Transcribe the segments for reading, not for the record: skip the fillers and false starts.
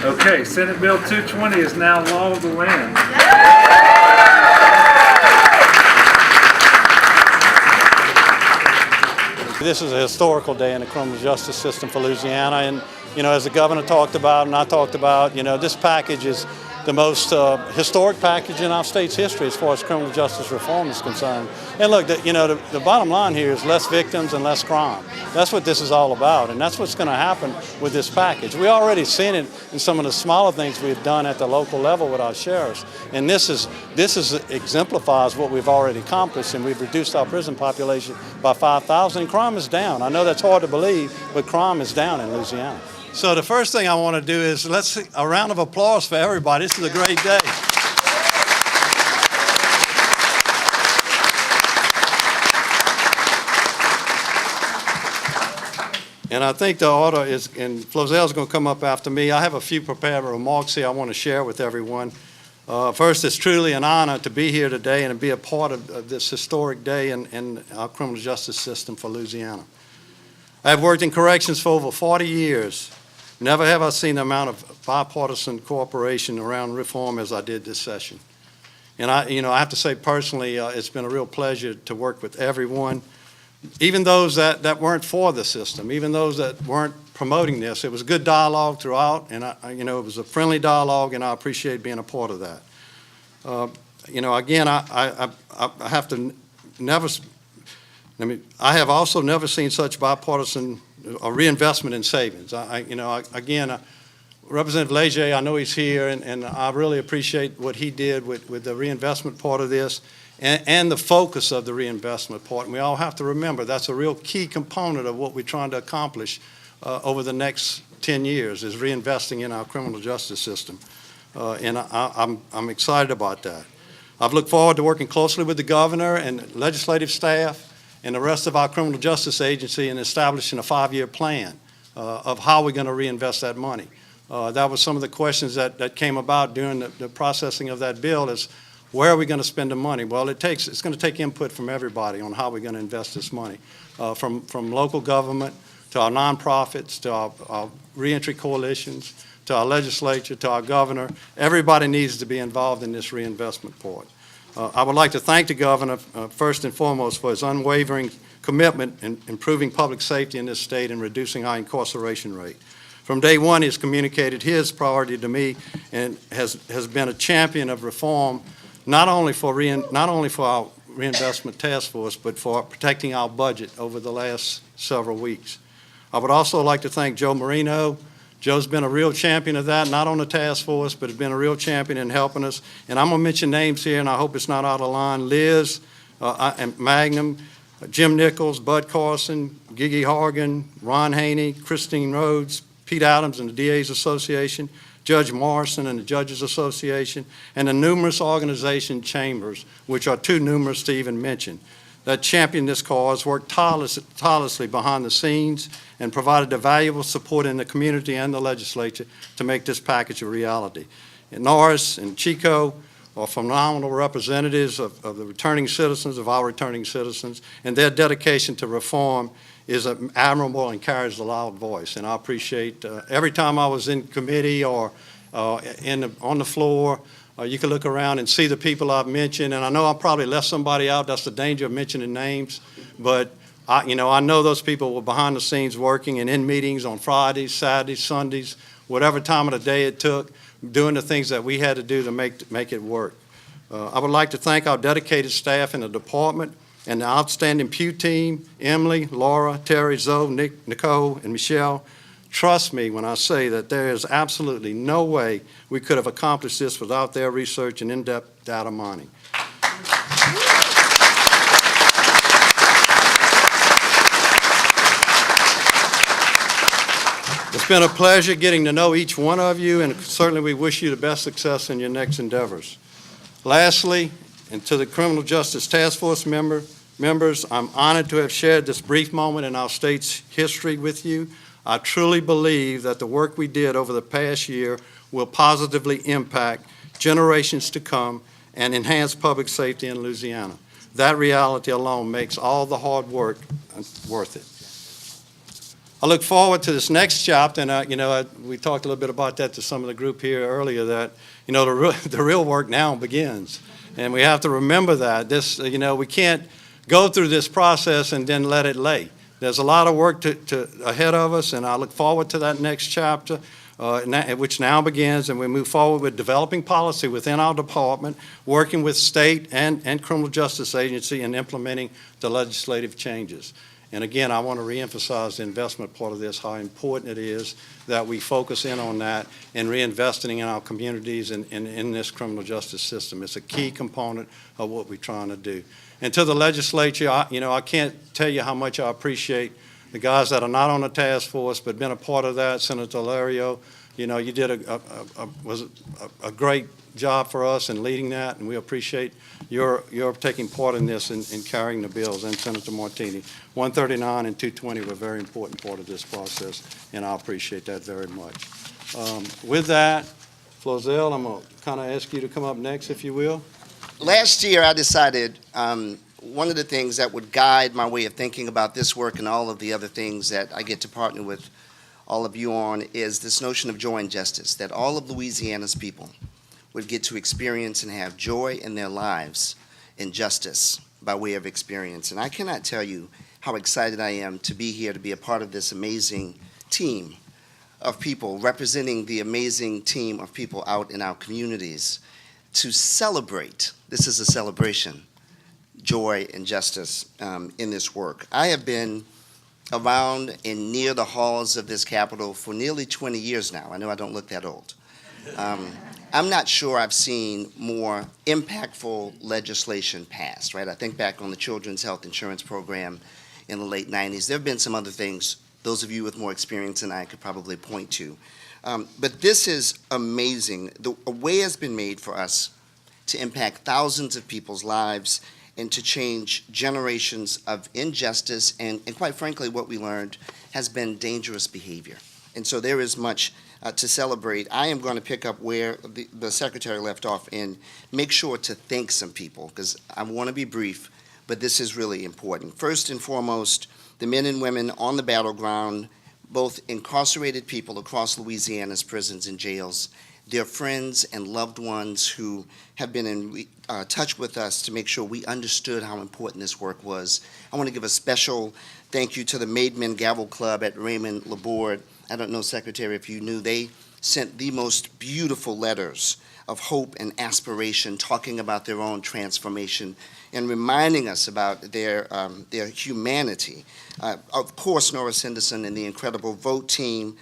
Okay, Senate Bill 220 is now law of the land. This is a historical day in the criminal justice system for Louisiana, and as the governor talked about and I talked about, this package is the most historic package in our state's history as far as criminal justice reform is concerned. And look, the bottom line here is less victims and less crime. That's what this is all about, and that's what's going to happen with this package. We already seen it in some of the smaller things we've done at the local level with our sheriffs, and this exemplifies what we've already accomplished, and we've reduced our prison population by 5,000, and crime is down. I know that's hard to believe, but crime is down in Louisiana. So the first thing I want to do is let's a round of applause for everybody. This is a great day. And I think the order is, and FLOZELL is going to come up after me. I have a few prepared remarks here I want to share with everyone. First, it's truly an honor to be here today and to be a part of this historic day in our criminal justice system for Louisiana. I have worked in corrections for over 40 years. Never have I seen the amount of bipartisan cooperation around reform as I did this session. And I have to say personally, it's been a real pleasure to work with everyone, even those that weren't for the system, even those that weren't promoting this. It was good dialogue throughout, and it was a friendly dialogue, and I appreciate being a part of that. Again, I have to never. I have also never seen such bipartisan reinvestment in savings. Representative Leger, I know he's here, and I really appreciate what he did with the reinvestment part of this and the focus of the reinvestment part. And we all have to remember that's a real key component of what we're trying to accomplish over the next 10 years is reinvesting in our criminal justice system. And I'm excited about that. I've looked forward to working closely with the governor and legislative staff and the rest of our criminal justice agency in establishing a 5-year plan of how we're going to reinvest that money. That was some of the questions that came about during the processing of that bill is where are we going to spend the money? Well, it's going to take input from everybody on how we're going to invest this money, from local government to our nonprofits, to our reentry coalitions, to our legislature, to our governor. Everybody needs to be involved in this reinvestment part. I would like to thank the governor, first and foremost, for his unwavering commitment in improving public safety in this state and reducing our incarceration rate. From day one, he has communicated his priority to me and has been a champion of reform, not only for our reinvestment task force, but for protecting our budget over the last several weeks. I would also like to thank Joe Marino. Joe's been a real champion of that, not on the task force, but has been a real champion in helping us. And I'm going to mention names here, and I hope it's not out of line. Liz, and Magnum, Jim Nichols, Bud Carson, Gigi Hargan, Ron Haney, Christine Rhodes, Pete Adams and the DA's Association, Judge Morrison and the Judges Association, and the numerous organization chambers, which are too numerous to even mention, that championed this cause, worked tirelessly behind the scenes, and provided a valuable support in the community and the legislature to make this package a reality. And Norris and Chico are phenomenal representatives of the returning citizens, of our returning citizens, and their dedication to reform is admirable and carries a loud voice. And I appreciate every time I was in committee or on the floor, you can look around and see the people I've mentioned, and I know I probably left somebody out. That's the danger of mentioning names, but I know those people were behind the scenes working and in meetings on Fridays, Saturdays, Sundays, whatever time of the day it took, doing the things that we had to do to make it work. I would like to thank our dedicated staff in the department and the outstanding Pew team, Emily, Laura, Terry, Zoe, Nick, Nicole, and Michelle. Trust me when I say that there is absolutely no way we could have accomplished this without their research and in-depth data mining. It's been a pleasure getting to know each one of you, and certainly we wish you the best success in your next endeavors. Lastly, and to the Criminal Justice Task Force members, I'm honored to have shared this brief moment in our state's history with you. I truly believe that the work we did over the past year will positively impact generations to come and enhance public safety in Louisiana. That reality alone makes all the hard work worth it. I look forward to this next chapter, and we talked a little bit about that to some of the group here earlier, that, the real work now begins. And we have to remember that. We can't go through this process and then let it lay. There's a lot of work ahead of us, and I look forward to that next chapter, which now begins, and we move forward with developing policy within our department, working with state and criminal justice agency, and implementing the legislative changes. And again, I want to reemphasize the investment part of this, how important it is that we focus in on that and reinvesting in our communities and in this criminal justice system. It's a key component of what we're trying to do. And to the legislature, I can't tell you how much I appreciate the guys that are not on the task force but been a part of that. Senator Lario, you did a great job for us in leading that, and we appreciate your taking part in this and carrying the bills. And Senator Martini, 139 and 220 were a very important part of this process, and I appreciate that very much. With that, FLOZELL, I'm going to kind of ask you to come up next, if you will. Last year, I decided one of the things that would guide my way of thinking about this work and all of the other things that I get to partner with all of you on is this notion of joy and justice, that all of Louisiana's people would get to experience and have joy in their lives and justice by way of experience. And I cannot tell you how excited I am to be here, to be a part of this amazing team of people, representing the amazing team of people out in our communities, to celebrate, this is a celebration, joy and justice in this work. I have been around and near the halls of this Capitol for nearly 20 years now. I know I don't look that old. I'm not sure I've seen more impactful legislation passed, right? I think back on the Children's Health Insurance Program in the late 90s. There have been some other things those of you with more experience than I could probably point to. But this is amazing. A way has been made for us to impact thousands of people's lives and to change generations of injustice, and quite frankly, what we learned has been dangerous behavior. And so there is much to celebrate. I am going to pick up where the Secretary left off and make sure to thank some people, because I want to be brief, but this is really important. First and foremost, the men and women on the battleground, both incarcerated people across Louisiana's prisons and jails, their friends and loved ones who have been in touch with us to make sure we understood how important this work was. I want to give a special thank you to the Made Men Gavel Club at Raymond Laborde. I don't know, Secretary, if you knew, they sent the most beautiful letters of hope and aspiration, talking about their own transformation and reminding us about their humanity. Of course, Nora Sanderson and the incredible VOTE team,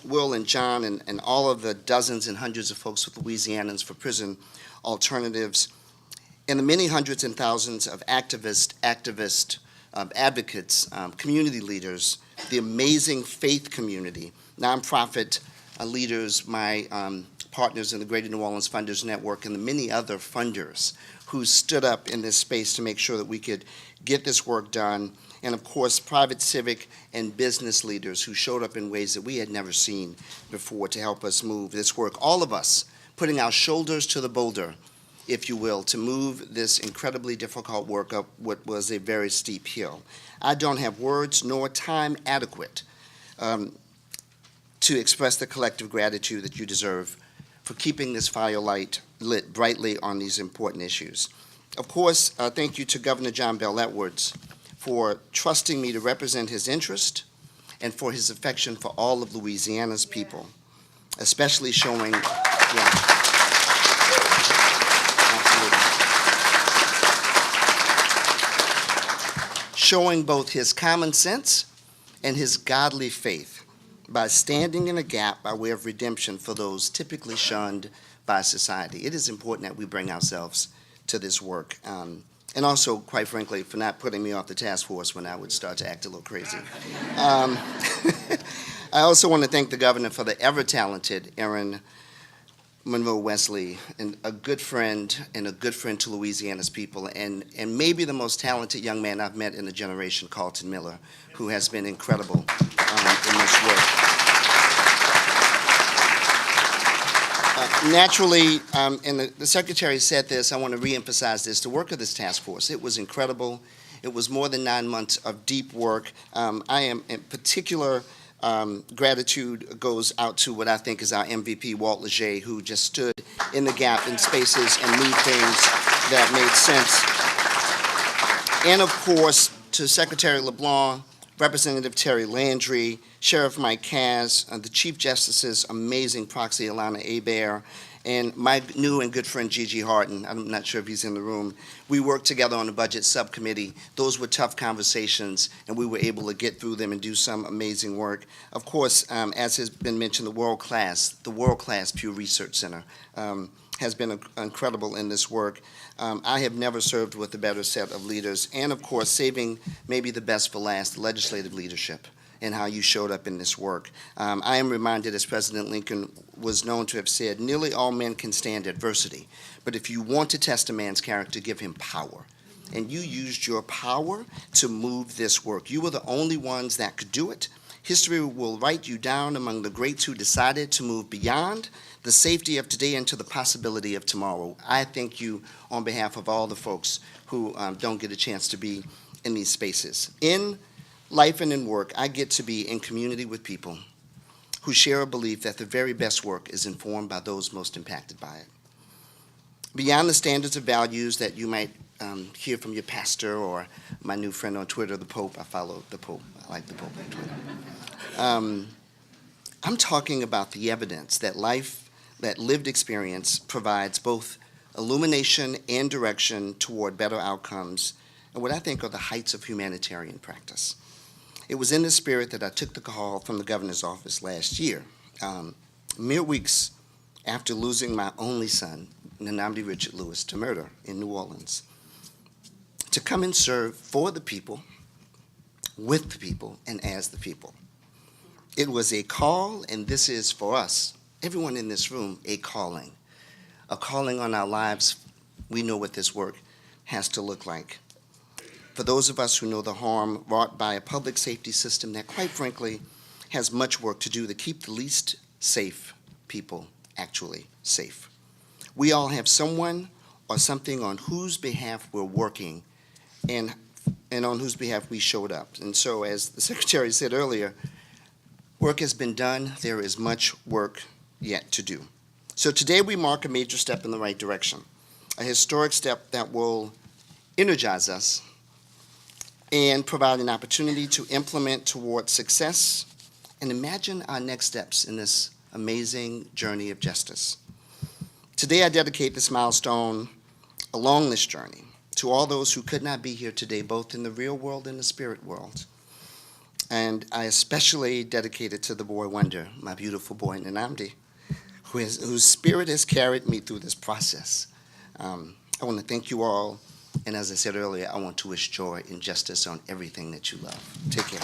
Will and John, and all of the dozens and hundreds of folks with Louisianans for Prison Alternatives, and the many hundreds and thousands of advocates, community leaders, the amazing faith community, nonprofit leaders, my partners in the Greater New Orleans Funders Network, and the many other funders who stood up in this space to make sure that we could get this work done, and of course, private, civic, and business leaders who showed up in ways that we had never seen before to help us move this work. All of us putting our shoulders to the boulder, if you will, to move this incredibly difficult work up what was a very steep hill. I don't have words nor time adequate to express the collective gratitude that you deserve for keeping this fire lit brightly on these important issues. Of course, thank you to Governor John Bell Edwards for trusting me to represent his interest and for his affection for all of Louisiana's people, especially showing, showing both his common sense and his godly faith by standing in a gap by way of redemption for those typically shunned by society. It is important that we bring ourselves to this work. And also, quite frankly, for not putting me off the task force when I would start to act a little crazy. I also want to thank the governor for the ever-talented Aaron Monroe Wesley, and a good friend to Louisiana's people, and maybe the most talented young man I've met in a generation, Carlton Miller, who has been incredible in this work. Naturally, and the Secretary said this, I want to reemphasize this, the work of this task force, it was incredible. It was more than 9 months of deep work. I am in particular Gratitude goes out to what I think is our MVP, Walt Leger, who just stood in the gap in spaces and moved things that made sense. And of course, to Secretary LeBlanc, Representative Terry Landry, Sheriff Mike Kaz, the Chief Justice's amazing proxy, Alana Hebert, and my new and good friend Gigi Harden. I'm not sure if he's in the room. We worked together on the budget subcommittee. Those were tough conversations, and we were able to get through them and do some amazing work. Of course, as has been mentioned, the world-class Pew Research Center has been incredible in this work. I have never served with a better set of leaders, and of course, saving maybe the best for last, legislative leadership, and how you showed up in this work. I am reminded, as President Lincoln was known to have said, nearly all men can stand adversity, but if you want to test a man's character, give him power. And you used your power to move this work. You were the only ones that could do it. History will write you down among the greats who decided to move beyond the safety of today into the possibility of tomorrow. I thank you on behalf of all the folks who don't get a chance to be in these spaces. In life and in work, I get to be in community with people who share a belief that the very best work is informed by those most impacted by it. Beyond the standards of values that you might hear from your pastor or my new friend on Twitter, the Pope. I follow the Pope. I like the Pope on Twitter. I'm talking about the evidence that lived experience provides both illumination and direction toward better outcomes and what I think are the heights of humanitarian practice. It was in this spirit that I took the call from the governor's office last year, mere weeks after losing my only son, Nnamdi Richard Lewis, to murder in New Orleans, to come and serve for the people, with the people, and as the people. It was a call, and this is for us, everyone in this room, a calling on our lives. We know what this work has to look like. For those of us who know the harm wrought by a public safety system that, quite frankly, has much work to do to keep the least safe people actually safe. We all have someone or something on whose behalf we're working and on whose behalf we showed up. And so, as the Secretary said earlier, work has been done. There is much work yet to do. So today we mark a major step in the right direction, a historic step that will energize us and provide an opportunity to implement toward success and imagine our next steps in this amazing journey of justice. Today I dedicate this milestone along this journey to all those who could not be here today, both in the real world and the spirit world. And I especially dedicate it to the boy wonder, my beautiful boy Nnamdi, whose spirit has carried me through this process. I want to thank you all. And as I said earlier, I want to wish joy and justice on everything that you love. Take care.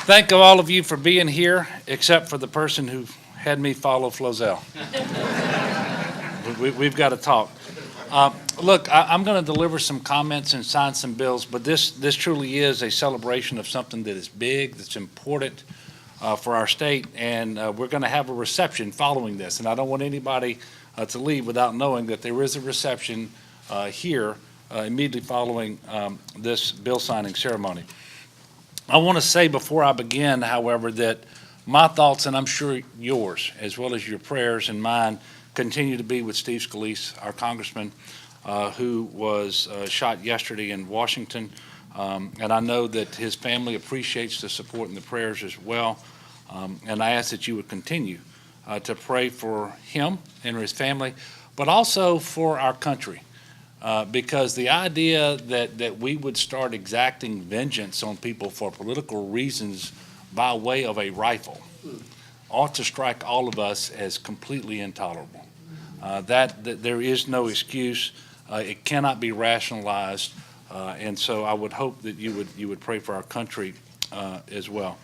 Thank all of you for being here, except for the person who had me follow FLOZELL. We've got to talk. Look, I'm going to deliver some comments and sign some bills, but this truly is a celebration of something that is big, that's important for our state, and we're going to have a reception following this. And I don't want anybody to leave without knowing that there is a reception here immediately following this bill signing ceremony. I want to say before I begin, however, that my thoughts, and I'm sure yours, as well as your prayers and mine, continue to be with Steve Scalise, our congressman, who was shot yesterday in Washington. And I know that his family appreciates the support and the prayers as well. And I ask that you would continue to pray for him and his family, but also for our country. Because the idea that we would start exacting vengeance on people for political reasons by way of a rifle ought to strike all of us as completely intolerable. That there is no excuse. It cannot be rationalized. And so I would hope that you would pray for our country as well.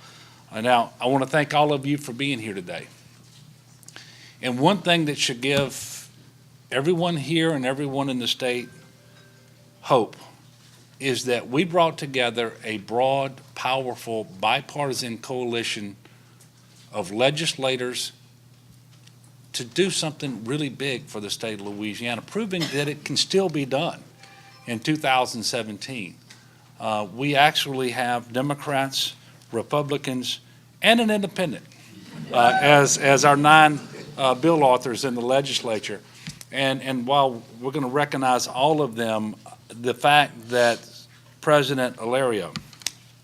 Now, I want to thank all of you for being here today. And one thing that should give everyone here and everyone in the state hope is that we brought together a broad, powerful, bipartisan coalition of legislators to do something really big for the state of Louisiana, proving that it can still be done in 2017. We actually have Democrats, Republicans, and an independent as our 9 bill authors in the legislature. And while we're going to recognize all of them, the fact that President Alario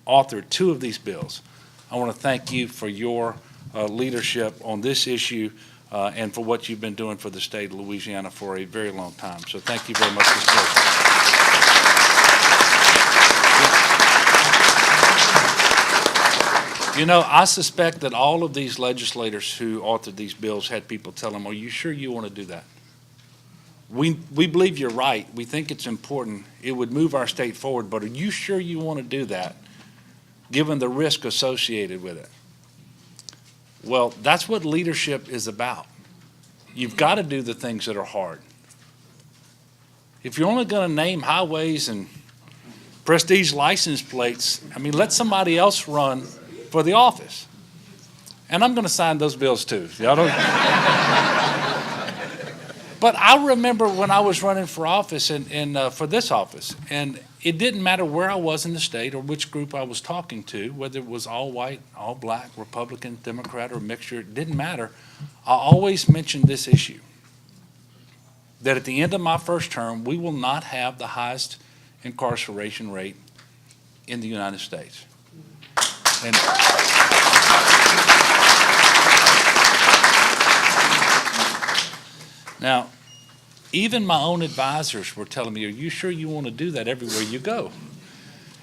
authored 2 of these bills, I want to thank you for your leadership on this issue and for what you've been doing for the state of Louisiana for a very long time. So thank you very much, Mr. President. You know, I suspect that all of these legislators who authored these bills had people tell them, are you sure you want to do that? We believe you're right. We think it's important. It would move our state forward, but are you sure you want to do that, given the risk associated with it? Well, that's what leadership is about. You've got to do the things that are hard. If you're only going to name highways and prestige license plates, I mean, let somebody else run for the office. And I'm going to sign those bills too. Y'all don't... But I remember when I was running for office and for this office, and it didn't matter where I was in the state or which group I was talking to, whether it was all white, all black, Republican, Democrat, or mixture, it didn't matter. I always mentioned this issue, that at the end of my first term, we will not have the highest incarceration rate in the United States. And now, even my own advisors were telling me, are you sure you want to do that everywhere you go?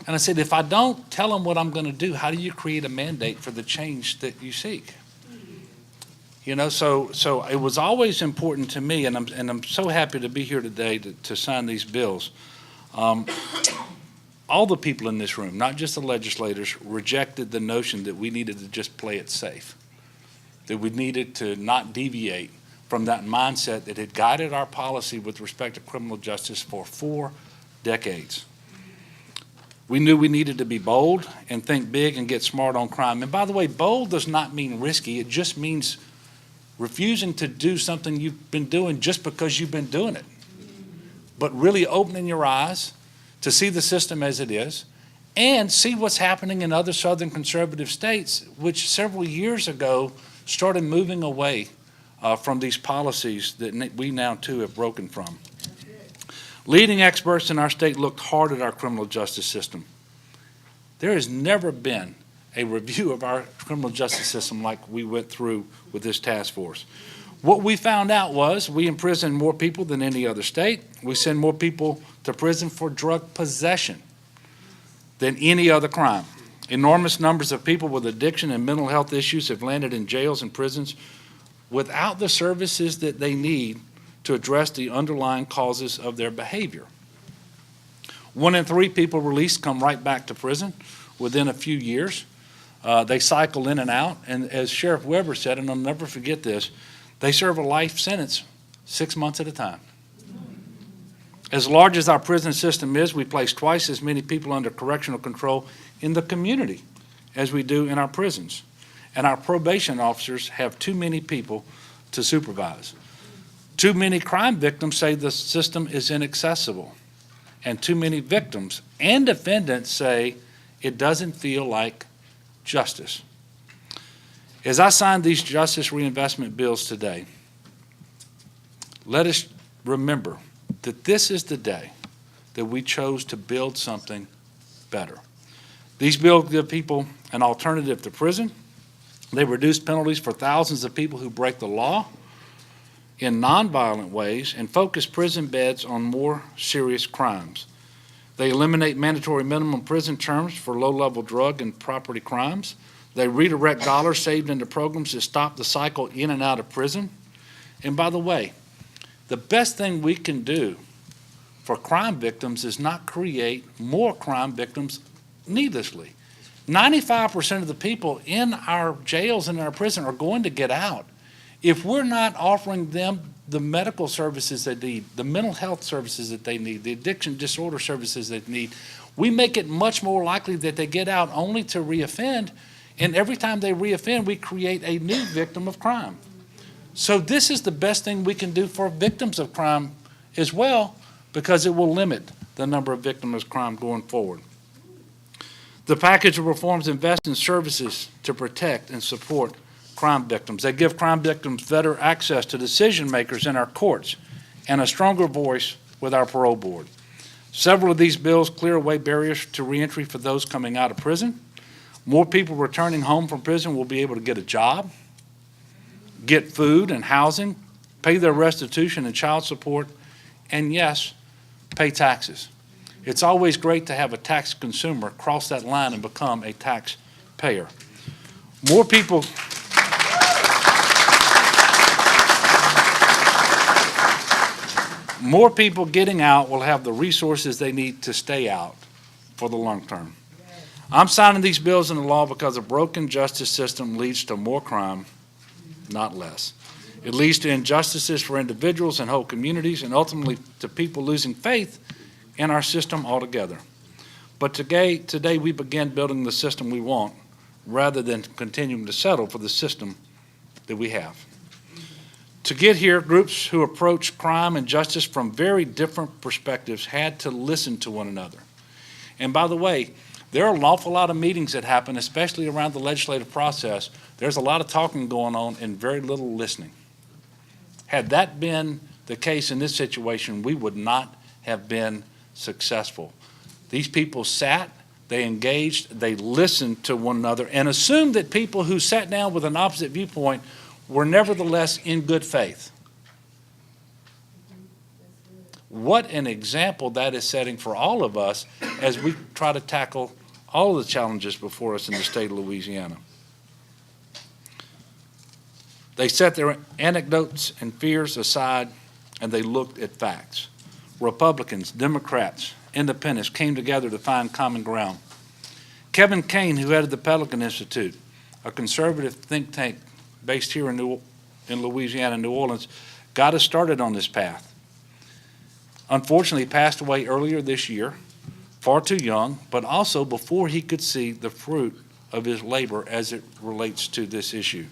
And I said, if I don't tell them what I'm going to do, how do you create a mandate for the change that you seek? You know, so it was always important to me, and I'm so happy to be here today to sign these bills. All the people in this room, not just the legislators, rejected the notion that we needed to just play it safe, that we needed to not deviate from that mindset that had guided our policy with respect to criminal justice for 4 decades. We knew we needed to be bold and think big and get smart on crime. And by the way, bold does not mean risky. It just means refusing to do something you've been doing just because you've been doing it, but really opening your eyes to see the system as it is and see what's happening in other southern conservative states, which several years ago started moving away from these policies that we now too have broken from. Leading experts in our state looked hard at our criminal justice system. There has never been a review of our criminal justice system like we went through with this task force. What we found out was we imprison more people than any other state. We send more people to prison for drug possession than any other crime. Enormous numbers of people with addiction and mental health issues have landed in jails and prisons without the services that they need to address the underlying causes of their behavior. 1 in 3 people released come right back to prison within a few years. They cycle in and out, and as Sheriff Weber said, and I'll never forget this, they serve a life sentence 6 months at a time. As large as our prison system is, we place twice as many people under correctional control in the community as we do in our prisons. And our probation officers have too many people to supervise. Too many crime victims say the system is inaccessible. And too many victims and defendants say it doesn't feel like justice. As I sign these justice reinvestment bills today, let us remember that this is the day that we chose to build something better. These bills give people an alternative to prison. They reduce penalties for thousands of people who break the law in nonviolent ways and focus prison beds on more serious crimes. They eliminate mandatory minimum prison terms for low-level drug and property crimes. They redirect dollars saved into programs that stop the cycle in and out of prison. And by the way, the best thing we can do for crime victims is not create more crime victims needlessly. 95% of the people in our jails and our prison are going to get out. If we're not offering them the medical services they need, the mental health services that they need, the addiction disorder services they need, we make it much more likely that they get out only to reoffend. And every time they reoffend, we create a new victim of crime. So this is the best thing we can do for victims of crime as well, because it will limit the number of victims of crime going forward. The package of reforms invest in services to protect and support crime victims. They give crime victims better access to decision makers in our courts and a stronger voice with our parole board. Several of these bills clear away barriers to reentry for those coming out of prison. More people returning home from prison will be able to get a job, get food and housing, pay their restitution and child support, and yes, pay taxes. It's always great to have a tax consumer cross that line and become a taxpayer. More people getting out will have the resources they need to stay out for the long term. I'm signing these bills into law because a broken justice system leads to more crime, not less. It leads to injustices for individuals and whole communities, and ultimately to people losing faith in our system altogether. But today we begin building the system we want rather than continuing to settle for the system that we have. To get here, groups who approach crime and justice from very different perspectives had to listen to one another. And by the way, there are an awful lot of meetings that happen, especially around the legislative process. There's a lot of talking going on and very little listening. Had that been the case in this situation, we would not have been successful. These people sat, they engaged, they listened to one another, and assumed that people who sat down with an opposite viewpoint were nevertheless in good faith. What an example that is setting for all of us as we try to tackle all of the challenges before us in the state of Louisiana. They set their anecdotes and fears aside, and they looked at facts. Republicans, Democrats, independents came together to find common ground. Kevin Kane, who headed the Pelican Institute, a conservative think tank based here in Louisiana, New Orleans, got us started on this path. Unfortunately, he passed away earlier this year, far too young, but also before he could see the fruit of his labor as it relates to this issue.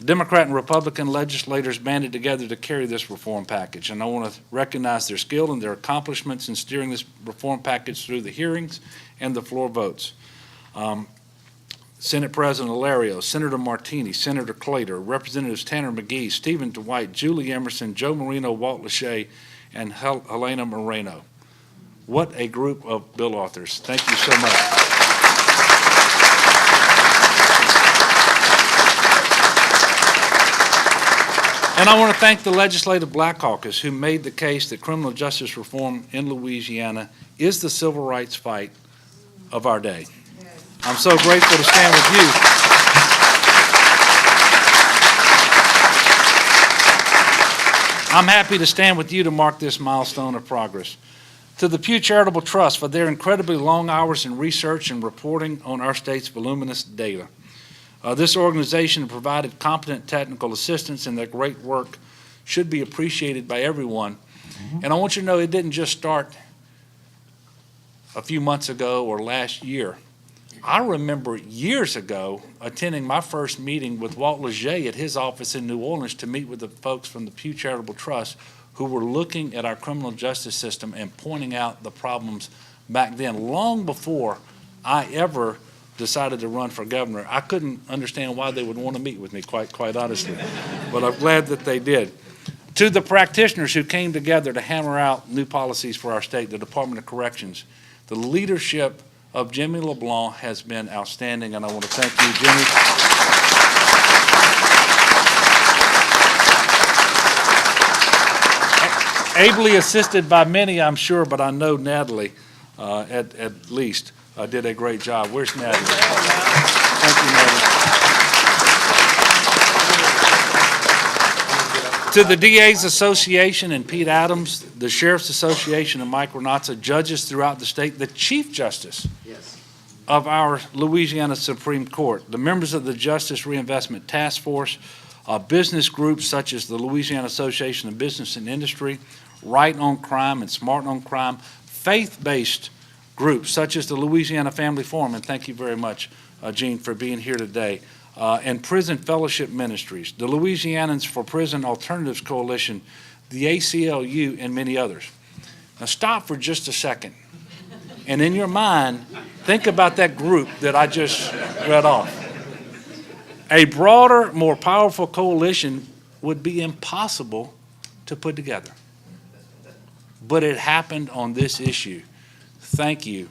Democrat and Republican legislators banded together to carry this reform package, and I want to recognize their skill and their accomplishments in steering this reform package through the hearings and the floor votes. Senate President Alario, Senator Martini, Senator Claytor, Representatives Tanner McGee, Stephen Dwight, Julie Emerson, Joe Marino, Walt Lachey, and Helena Moreno. What a group of bill authors. Thank you so much. And I want to thank the Legislative Black Caucus, who made the case that criminal justice reform in Louisiana is the civil rights fight of our day. I'm so grateful to stand with you. I'm happy to stand with you to mark this milestone of progress. To the Pew Charitable Trust for their incredibly long hours in research and reporting on our state's voluminous data. This organization provided competent technical assistance, and their great work should be appreciated by everyone. And I want you to know it didn't just start a few months ago or last year. I remember years ago attending my first meeting with Walt Lachey at his office in New Orleans to meet with the folks from the Pew Charitable Trust who were looking at our criminal justice system and pointing out the problems back then, long before I ever decided to run for governor. I couldn't understand why they would want to meet with me, quite honestly, but I'm glad that they did. To the practitioners who came together to hammer out new policies for our state, the Department of Corrections, the leadership of Jimmy LeBlanc has been outstanding, and I want to thank you, Jimmy. Ably assisted by many, I'm sure, but I know Natalie, at least, did a great job. Where's Natalie? Thank you, Natalie. To the DA's Association and Pete Adams, the Sheriff's Association and Mike Renazza, judges throughout the state, the Chief Justice of our Louisiana Supreme Court, the members of the Justice Reinvestment Task Force, business groups such as the Louisiana Association of Business and Industry, Right on Crime and Smart on Crime, faith-based groups such as the Louisiana Family Forum, and thank you very much, Gene, for being here today, and Prison Fellowship Ministries, the Louisianans for Prison Alternatives Coalition, the ACLU, and many others. Now stop for just a second And in your mind, think about that group that I just read off. A broader, more powerful coalition would be impossible to put together. But it happened on this issue. Thank you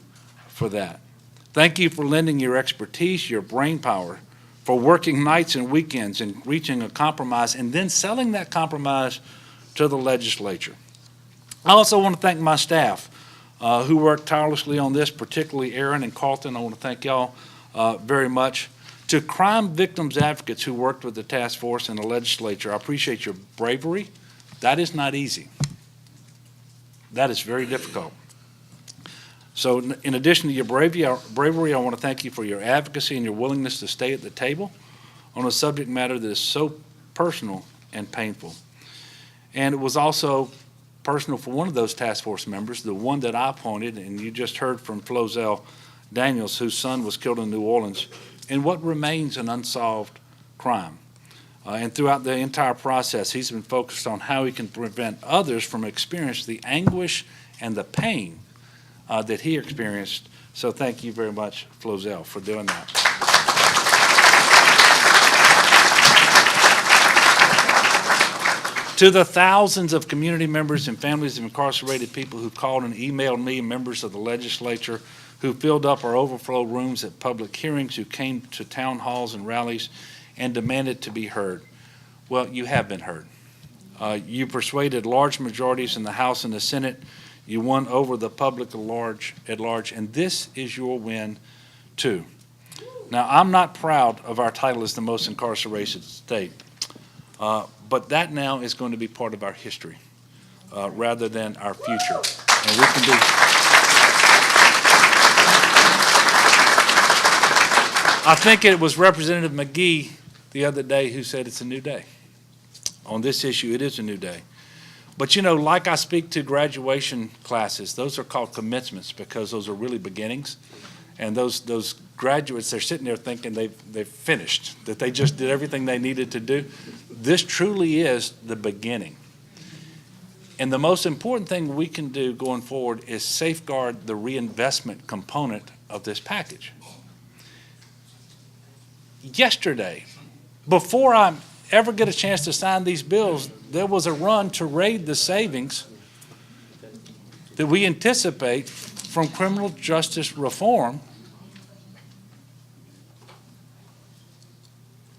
for that. Thank you for lending your expertise, your brain power, for working nights and weekends and reaching a compromise and then selling that compromise to the legislature. I also want to thank my staff who worked tirelessly on this, particularly Aaron and Carlton. I want to thank y'all very much. To crime victims advocates who worked with the task force and the legislature, I appreciate your bravery. That is not easy. That is very difficult. So in addition to your bravery, I want to thank you for your advocacy and your willingness to stay at the table on a subject matter that is so personal and painful. And it was also personal for one of those task force members, the one that I appointed, and you just heard from FLOZELL Daniels, whose son was killed in New Orleans, in what remains an unsolved crime. And throughout the entire process, he's been focused on how he can prevent others from experiencing the anguish and the pain that he experienced. So thank you very much, FLOZELL, for doing that. To the thousands of community members and families of incarcerated people who called and emailed me, members of the legislature, who filled up our overflow rooms at public hearings, who came to town halls and rallies and demanded to be heard. Well, you have been heard. You persuaded large majorities in the House and the Senate. You won over the public at large, and this is your win, too. Now, I'm not proud of our title as the most incarcerated state, but that now is going to be part of our history rather than our future. And we can be. I think it was Representative McGee the other day who said it's a new day. On this issue, it is a new day. But you know, like I speak to graduation classes, those are called commencements because those are really beginnings. And those graduates, they're sitting there thinking they've finished, that they just did everything they needed to do. This truly is the beginning. And the most important thing we can do going forward is safeguard the reinvestment component of this package. Yesterday, before I ever get a chance to sign these bills, there was a run to raid the savings that we anticipate from criminal justice reform.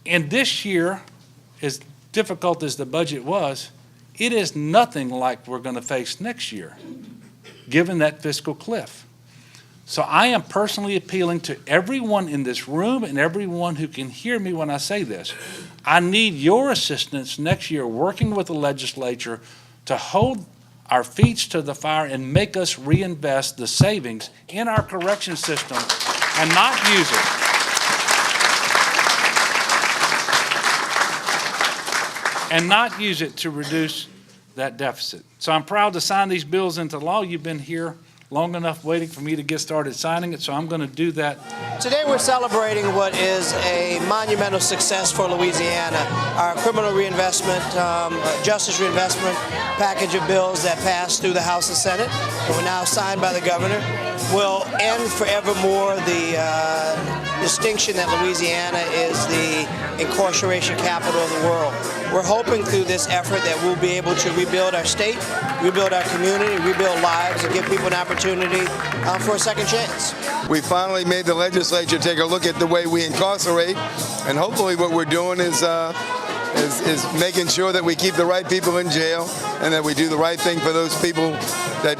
And this year, as difficult as the budget was, it is nothing like we're going to face next year, given that fiscal cliff. So I am personally appealing to everyone in this room and everyone who can hear me when I say this. I need your assistance next year working with the legislature to hold our feet to the fire and make us reinvest the savings in our correction system and not use it. And not use it to reduce that deficit. So I'm proud to sign these bills into law. You've been here long enough waiting for me to get started signing it, so I'm going to do that. Today we're celebrating what is a monumental success for Louisiana. Our criminal reinvestment, justice reinvestment package of bills that passed through the House and Senate and were now signed by the governor will end forevermore the distinction that Louisiana is the incarceration capital of the world. We're hoping through this effort that we'll be able to rebuild our state, rebuild our community, rebuild lives, and give people an opportunity for a second chance. We finally made the legislature take a look at the way we incarcerate, and hopefully what we're doing is making sure that we keep the right people in jail and that we do the right thing for those people that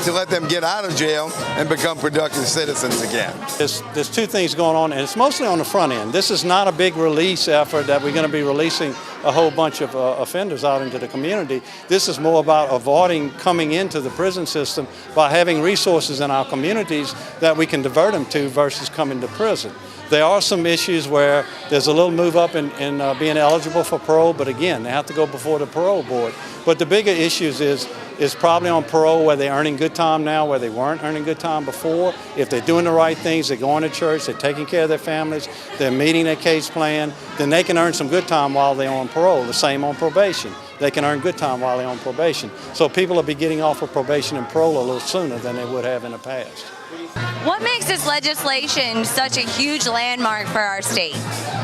to let them get out of jail and become productive citizens again. There's two things going on, and it's mostly on the front end. This is not a big release effort that we're going to be releasing a whole bunch of offenders out into the community. This is more about avoiding coming into the prison system by having resources in our communities that we can divert them to versus coming to prison. There are some issues where there's a little move up in being eligible for parole, but again, they have to go before the parole board. But the bigger issues is probably on parole where they're earning good time now, where they weren't earning good time before. If they're doing the right things, they're going to church, they're taking care of their families, they're meeting their case plan, then they can earn some good time while they're on parole. The same on probation. they can earn good time while they're on probation. So people will be getting off of probation and parole a little sooner than they would have in the past. What makes this legislation such a huge landmark for our state?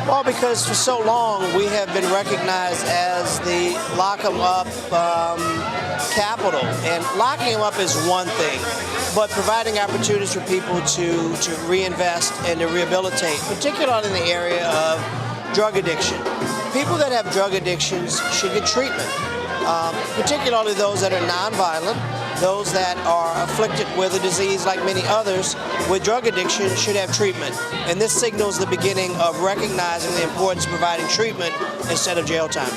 Well, because for so long we have been recognized as the lock 'em up capital. And locking them up is one thing, but providing opportunities for people to reinvest and to rehabilitate, particularly in the area of drug addiction. People that have drug addictions should get treatment, particularly those that are nonviolent. Those that are afflicted with a disease like many others with drug addiction should have treatment. And this signals the beginning of recognizing the importance of providing treatment instead of jail time.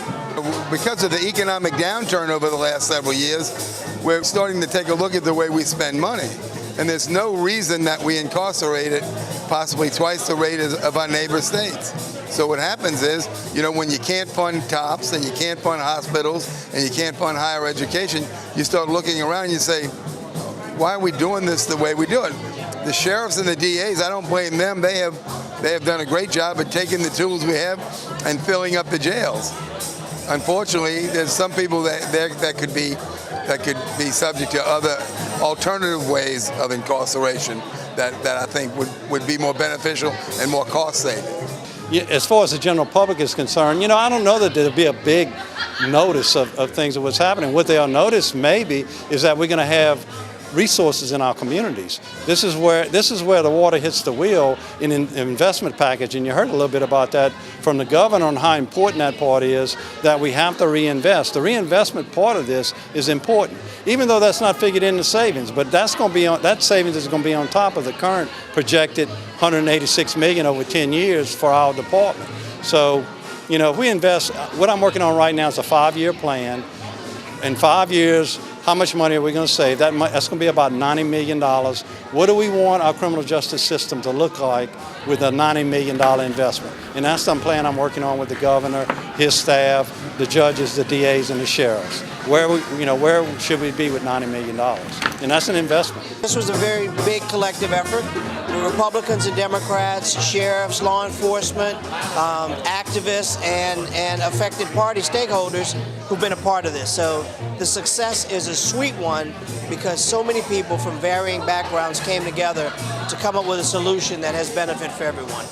Because of the economic downturn over the last several years, we're starting to take a look at the way we spend money. And there's no reason that we incarcerate at possibly twice the rate of our neighbor states. So what happens is, when you can't fund TOPS and you can't fund hospitals and you can't fund higher education, you start looking around and you say, why are we doing this the way we do it? The sheriffs and the DAs, I don't blame them. They have done a great job at taking the tools we have and filling up the jails. Unfortunately, there's some people that could be subject to other alternative ways of incarceration that I think would be more beneficial and more cost-saving. As far as the general public is concerned, I don't know that there'll be a big notice of things of what's happening. What they'll notice maybe is that we're going to have resources in our communities. This is where the water hits the wheel in an investment package, and you heard a little bit about that from the governor on how important that part is, that we have to reinvest. The reinvestment part of this is important, even though that's not figured in the savings, but that savings is going to be on top of the current projected $186 million over 10 years for our department. So, if we invest, what I'm working on right now is a 5-year plan. In 5 years, how much money are we going to save? That's going to be about $90 million. What do we want our criminal justice system to look like with a $90 million investment? And that's the plan I'm working on with the governor, his staff, the judges, the DAs, and the sheriffs. Where should we be with $90 million? And that's an investment. This was a very big collective effort. The Republicans and Democrats, sheriffs, law enforcement, activists, and affected party stakeholders who've been a part of this. So the success is a sweet one because so many people from varying backgrounds came together to come up with a solution that has benefit for everyone.